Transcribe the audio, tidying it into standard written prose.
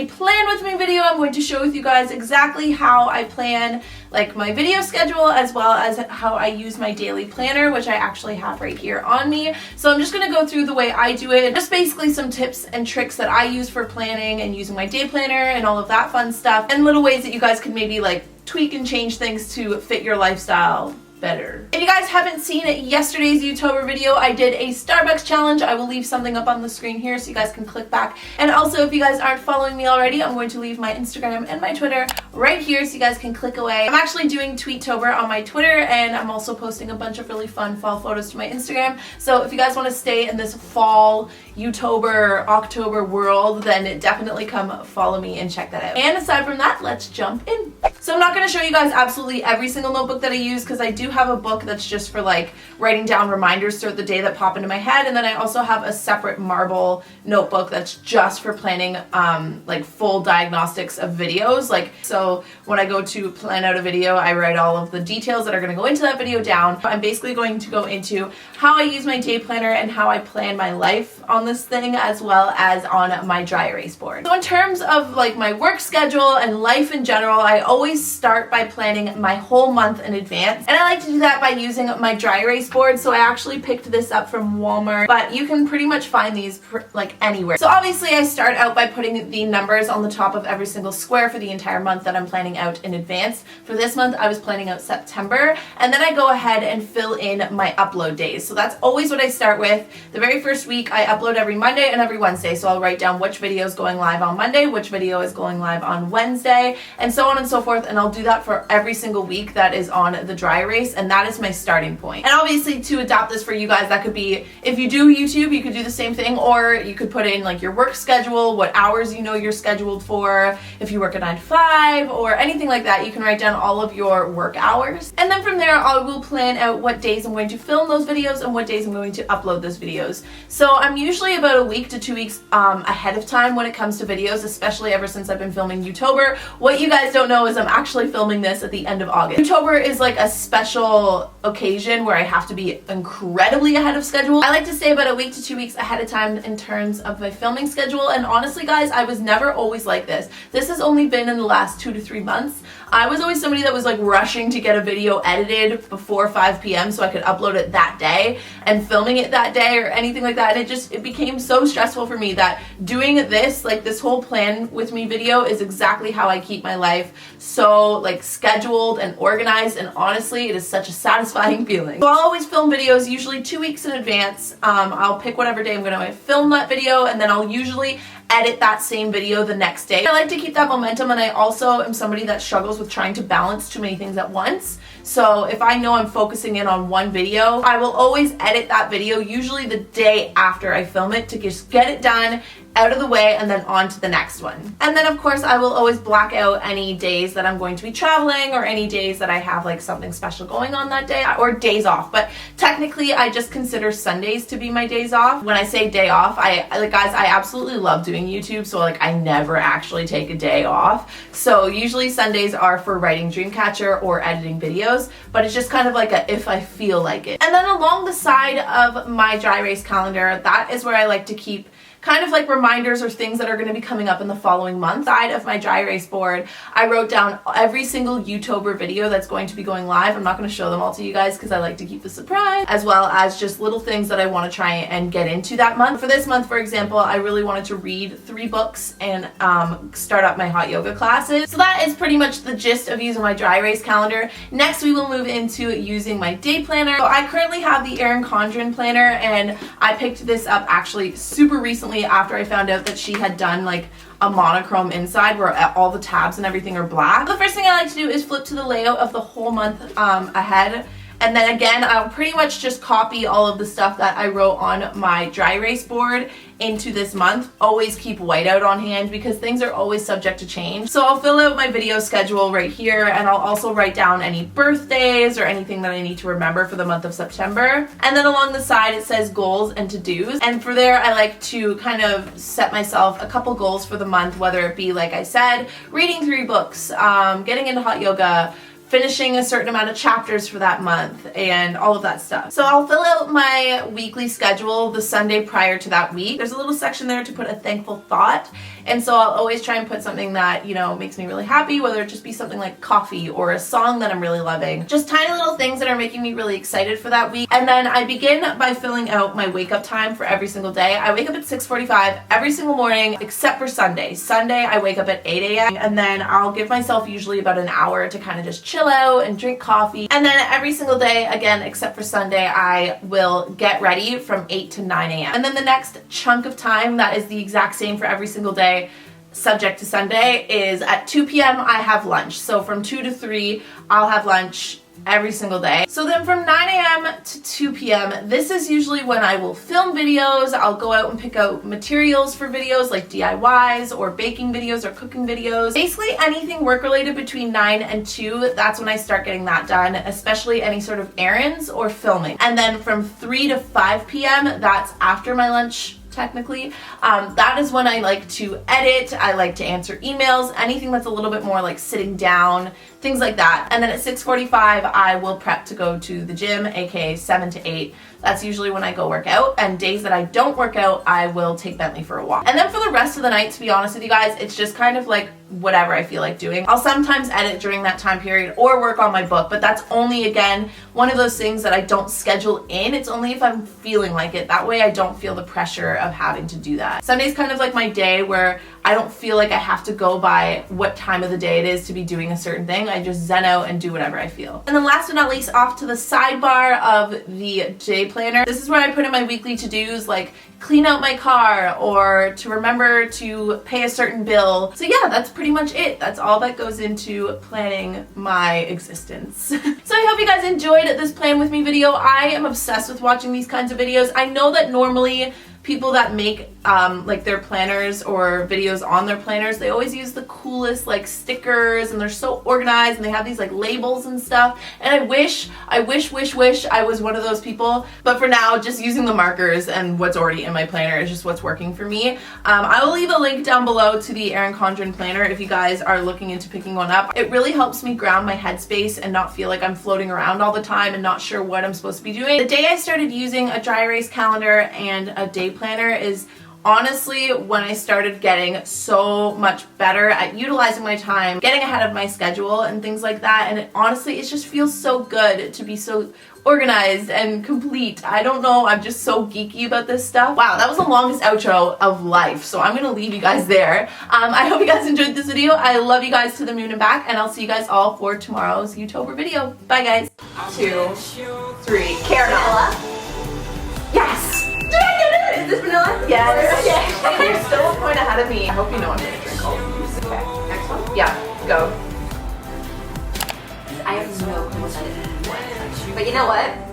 plan with me video. I'm going to show with you guys exactly how I plan like my video schedule, as well as how I use my daily planner, which I actually have right here on me. So I'm just going to go through the way I do it, just basically some tips and tricks that I use for planning and using my day planner and all of that fun stuff, and little ways that you guys can maybe like tweak and change things to fit your lifestyle better. If you guys haven't seen yesterday's YouTuber video, I did a Starbucks challenge. I will leave something up on the screen here so you guys can click back. And also, if you guys aren't following me already, I'm going to leave my Instagram and my Twitter right here so you guys can click away. I'm actually doing Tweettober on my Twitter, and I'm also posting a bunch of really fun fall photos to my Instagram. So if you guys want to stay in this fall YouTuber October world, then definitely come follow me and check that out. And aside from that, let's jump in. So I'm not going to show you guys absolutely every single notebook that I use, because I do have a book that's just for like writing down reminders throughout the day that pop into my head, and then I also have a separate marble notebook that's just for planning like full diagnostics of videos. Like, so when I go to plan out a video, I write all of the details that are going to go into that video down. I'm basically going to go into how I use my day planner and how I plan my life on this thing, as well as on my dry erase board. So in terms of like my work schedule and life in general, I always start by planning my whole month in advance, and I like to do that by using my dry erase board. So I actually picked this up from Walmart, but you can pretty much find these like anywhere. So obviously I start out by putting the numbers on the top of every single square for the entire month that I'm planning out in advance. For this month I was planning out September, and then I go ahead and fill in my upload days. So that's always what I start with. The very first week I upload every Monday and every Wednesday, so I'll write down which video is going live on Monday, which video is going live on Wednesday, and so on and so forth, and I'll do that for every single week that is on the dry erase, and that is my starting point. And obviously, to adapt this for you guys, that could be, if you do YouTube, you could do the same thing, or you could put in like your work schedule, what hours you know you're scheduled for, if you work a 9 to 5 or anything like that. You can write down all of your work hours, and then from there I will plan out what days I'm going to film those videos and what days I'm going to upload those videos. So I'm usually about a week to 2 weeks ahead of time when it comes to videos, especially ever since I've been filming YouTuber. What you guys don't know is I'm actually filming this at the end of August. YouTuber is like a special occasion where I have to be incredibly ahead of schedule. I like to say about a week to 2 weeks ahead of time in terms of my filming schedule, and honestly guys, I was never always like this. This has only been in the last 2 to 3 months. I was always somebody that was like rushing to get a video edited before 5 p.m. so I could upload it that day, and filming it that day or anything like that, and it became so stressful for me that doing this, like this whole plan with me video, is exactly how I keep my life so like scheduled and organized, and honestly it is such a satisfying feeling. So I'll always film videos usually 2 weeks in advance. I'll pick whatever day I'm going to film that video, and then I'll usually edit that same video the next day. I like to keep that momentum, and I also am somebody that struggles with trying to balance too many things at once. So if I know I'm focusing in on one video, I will always edit that video usually the day after I film it to just get it done, out of the way, and then on to the next one. And then of course I will always black out any days that I'm going to be traveling, or any days that I have like something special going on that day, or days off. But technically I just consider Sundays to be my days off. When I say day off, I like, guys, I absolutely love doing YouTube, so like I never actually take a day off. So usually Sundays are for writing Dreamcatcher or editing videos, but it's just kind of like a if I feel like it. And then along the side of my dry erase calendar, that is where I like to keep kind of like reminders or things that are going to be coming up in the following month. Side of my dry erase board, I wrote down every single YouTuber video that's going to be going live. I'm not going to show them all to you guys because I like to keep the surprise, as well as just little things that I want to try and get into that month. For this month, for example, I really wanted to read 3 books and start up my hot yoga classes. So that is pretty much the gist of using my dry erase calendar. Next, we will move into using my day planner. So I currently have the Erin Condren planner, and I picked this up actually super recently after I found out that she had done like a monochrome inside where all the tabs and everything are black. The first thing I like to do is flip to the layout of the whole month ahead, and then again I'll pretty much just copy all of the stuff that I wrote on my dry erase board into this month. Always keep whiteout on hand because things are always subject to change. So I'll fill out my video schedule right here, and I'll also write down any birthdays or anything that I need to remember for the month of September. And then along the side it says goals and to-dos, and for there I like to kind of set myself a couple goals for the month, whether it be, like I said, reading 3 books, getting into hot yoga, finishing a certain amount of chapters for that month, and all of that stuff. So I'll fill out my weekly schedule the Sunday prior to that week. There's a little section there to put a thankful thought, And so I'll always try and put something that, you know, makes me really happy, whether it just be something like coffee or a song that I'm really loving. Just tiny little things that are making me really excited for that week. And then I begin by filling out my wake up time for every single day. I wake up at 6:45 every single morning except for Sunday. Sunday I wake up at 8 a.m. and then I'll give myself usually about an hour to kind of just chill out and drink coffee. And then every single day, again, except for Sunday, I will get ready from 8 to 9 a.m. And then the next chunk of time that is the exact same for every single day, subject to Sunday, is at 2 p.m. I have lunch. So from 2 to 3, I'll have lunch every single day. So then from 9 a.m. to 2 p.m., this is usually when I will film videos. I'll go out and pick out materials for videos like DIYs or baking videos or cooking videos. Basically anything work related between 9 and 2, that's when I start getting that done, especially any sort of errands or filming. And then from 3 to 5 p.m., that's after my lunch technically. That is when I like to edit, I like to answer emails, anything that's a little bit more like sitting down, things like that. And then at 6:45 I will prep to go to the gym, aka 7 to 8. That's usually when I go work out, and days that I don't work out, I will take Bentley for a walk. And then for the rest of the night, to be honest with you guys, it's just kind of like whatever I feel like doing. I'll sometimes edit during that time period or work on my book, but that's only, again, one of those things that I don't schedule in. It's only if I'm feeling like it. That way I don't feel the pressure of having to do that. Sunday's kind of like my day where I don't feel like I have to go by what time of the day it is to be doing a certain thing. I just zen out and do whatever I feel. And then last but not least, off to the sidebar of the day planner. This is where I put in my weekly to-dos, like clean out my car or to remember to pay a certain bill. So yeah, that's pretty much it. That's all that goes into planning my existence. So I hope you guys enjoyed this plan with me video. I am obsessed with watching these kinds of videos. I know that normally people that make like their planners or videos on their planners, they always use the coolest like stickers and they're so organized and they have these like labels and stuff. And I wish I was one of those people. But for now, just using the markers and what's already in my planner is just what's working for me. I will leave a link down below to the Erin Condren planner if you guys are looking into picking one up. It really helps me ground my headspace and not feel like I'm floating around all the time and not sure what I'm supposed to be doing. The day I started using a dry erase calendar and a day planner is honestly when I started getting so much better at utilizing my time, getting ahead of my schedule and things like that. And it just feels so good to be so organized and complete. I don't know, I'm just so geeky about this stuff. Wow, that was the longest outro of life, so I'm gonna leave you guys there. I hope you guys enjoyed this video. I love you guys to the moon and back, and I'll see you guys all for tomorrow's Youtober video. Bye guys. 2, 3, caramel. Yes! Did I get it? Is this vanilla? Yes. Okay. You're still a point ahead of me. I hope you know I'm gonna drink all of these. Okay, next one? Yeah, go. I have no clue what that is. But you know what?